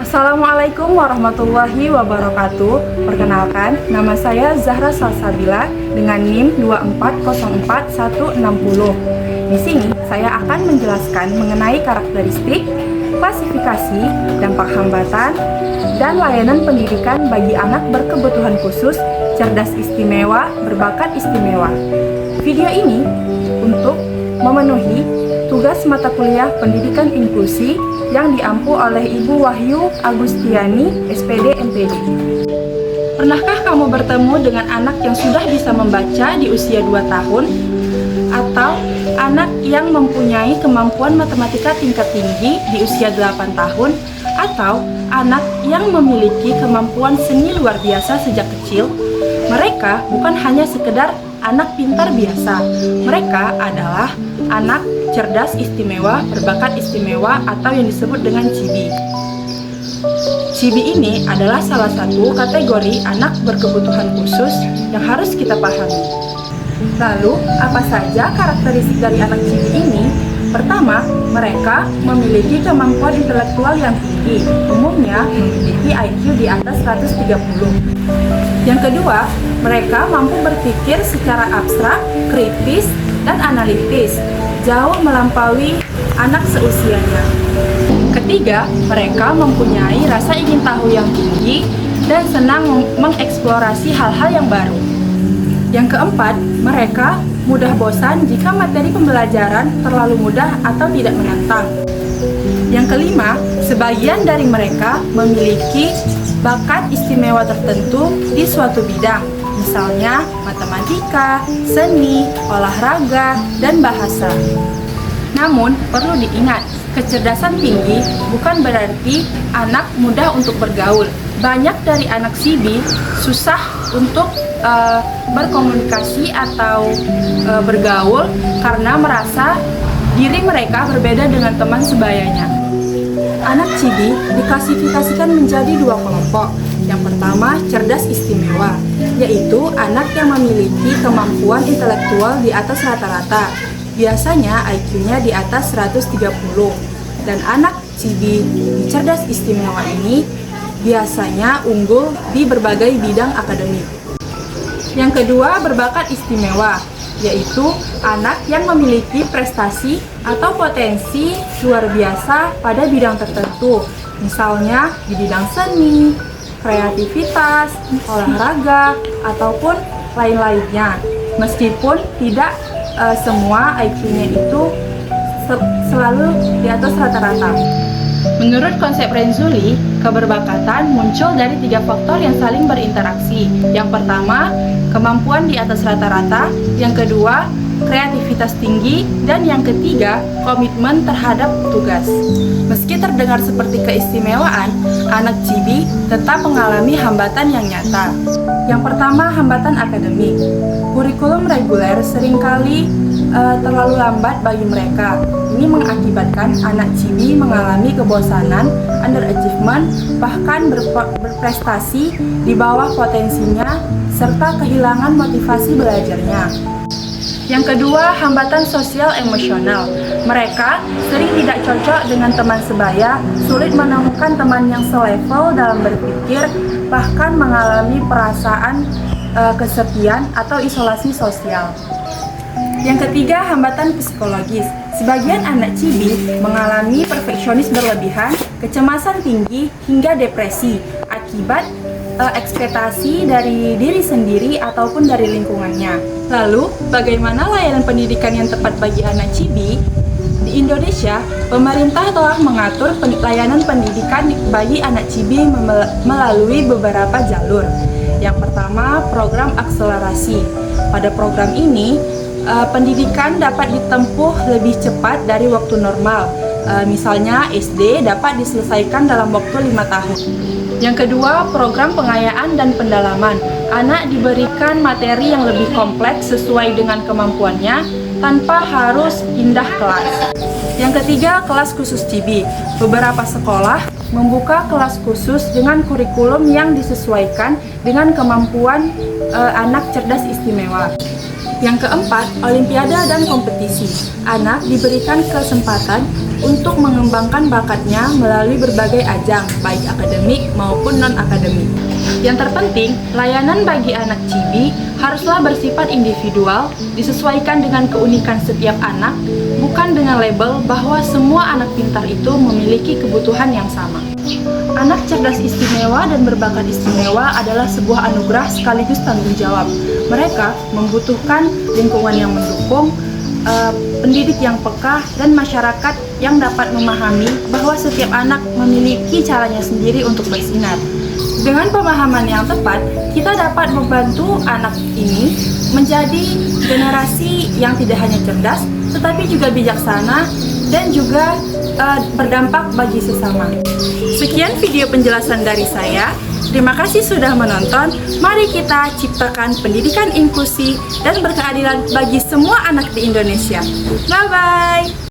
Assalamualaikum warahmatullahi wabarakatuh. Perkenalkan, nama saya Zahra Salsabila dengan NIM 2404160. Di sini saya akan menjelaskan mengenai karakteristik, klasifikasi, dampak hambatan, dan layanan pendidikan bagi anak berkebutuhan khusus, cerdas istimewa, berbakat istimewa. Video ini untuk memenuhi tugas mata kuliah pendidikan inklusi yang diampu oleh Ibu Wahyu Agustiani, SPD MPD. Pernahkah kamu bertemu dengan anak yang sudah bisa membaca di usia 2 tahun? Atau anak yang mempunyai kemampuan matematika tingkat tinggi di usia 8 tahun? Atau anak yang memiliki kemampuan seni luar biasa sejak kecil? Mereka bukan hanya sekedar anak pintar biasa. Mereka adalah anak cerdas istimewa, berbakat istimewa, atau yang disebut dengan CIBI. CIBI ini adalah salah satu kategori anak berkebutuhan khusus yang harus kita pahami. Lalu, apa saja karakteristik dari anak CIBI ini? Pertama, mereka memiliki kemampuan intelektual yang tinggi, umumnya memiliki IQ di atas 130. Yang kedua, mereka mampu berpikir secara abstrak, kritis, dan analitis, jauh melampaui anak seusianya. Ketiga, mereka mempunyai rasa ingin tahu yang tinggi dan senang mengeksplorasi hal-hal yang baru. Yang keempat, mereka mudah bosan jika materi pembelajaran terlalu mudah atau tidak menantang. Yang kelima, sebagian dari mereka memiliki bakat istimewa tertentu di suatu bidang, misalnya matematika, seni, olahraga, dan bahasa. Namun, perlu diingat, kecerdasan tinggi bukan berarti anak mudah untuk bergaul. Banyak dari anak CIBI susah untuk berkomunikasi atau bergaul karena merasa diri mereka berbeda dengan teman sebayanya. Anak CIBI diklasifikasikan menjadi 2 kelompok. Yang pertama, cerdas istimewa, yaitu anak yang memiliki kemampuan intelektual di atas rata-rata. Biasanya IQ-nya di atas 130. Dan anak CIBI di cerdas istimewa ini biasanya unggul di berbagai bidang akademik. Yang kedua, berbakat istimewa, yaitu anak yang memiliki prestasi atau potensi luar biasa pada bidang tertentu, misalnya di bidang seni, kreativitas, olahraga, ataupun lain-lainnya. Meskipun tidak semua IQ-nya itu selalu di atas rata-rata. Menurut konsep Renzulli, keberbakatan muncul dari 3 faktor yang saling berinteraksi. Yang pertama, kemampuan di atas rata-rata. Yang kedua, kreativitas tinggi. Dan yang ketiga, komitmen terhadap tugas. Meski terdengar seperti keistimewaan, anak CIBI tetap mengalami hambatan yang nyata. Yang pertama, hambatan akademik. Kurikulum reguler seringkali terlalu lambat bagi mereka. Ini mengakibatkan anak CIBI mengalami kebosanan, underachievement, bahkan berprestasi di bawah potensinya, serta kehilangan motivasi belajarnya. Yang kedua, hambatan sosial emosional. Mereka sering tidak cocok dengan teman sebaya, sulit menemukan teman yang selevel dalam berpikir, bahkan mengalami perasaan kesepian atau isolasi sosial. Yang ketiga, hambatan psikologis. Sebagian anak CIBI mengalami perfeksionis berlebihan, kecemasan tinggi, hingga depresi akibat ekspektasi dari diri sendiri ataupun dari lingkungannya. Lalu, bagaimana layanan pendidikan yang tepat bagi anak CIBI? Di Indonesia, pemerintah telah mengatur layanan pendidikan bagi anak CIBI melalui beberapa jalur. Yang pertama, program akselerasi. Pada program ini, pendidikan dapat ditempuh lebih cepat dari waktu normal. Misalnya SD dapat diselesaikan dalam waktu 5 tahun. Yang kedua, program pengayaan dan pendalaman. Anak diberikan materi yang lebih kompleks sesuai dengan kemampuannya tanpa harus pindah kelas. Yang ketiga, kelas khusus CIBI. Beberapa sekolah membuka kelas khusus dengan kurikulum yang disesuaikan dengan kemampuan anak cerdas istimewa. Yang keempat, olimpiade dan kompetisi. Anak diberikan kesempatan untuk mengembangkan bakatnya melalui berbagai ajang, baik akademik maupun non-akademik. Yang terpenting, layanan bagi anak Cibi haruslah bersifat individual, disesuaikan dengan keunikan setiap anak, bukan dengan label bahwa semua anak pintar itu memiliki kebutuhan yang sama. Anak cerdas istimewa dan berbakat istimewa adalah sebuah anugerah sekaligus tanggung jawab. Mereka membutuhkan lingkungan yang mendukung, pendidik yang peka, dan masyarakat yang dapat memahami bahwa setiap anak memiliki caranya sendiri untuk bersinar. Dengan pemahaman yang tepat, kita dapat membantu anak ini menjadi generasi yang tidak hanya cerdas, tetapi juga bijaksana dan juga berdampak bagi sesama. Sekian video penjelasan dari saya. Terima kasih sudah menonton. Mari kita ciptakan pendidikan inklusi dan berkeadilan bagi semua anak di Indonesia. Bye-bye!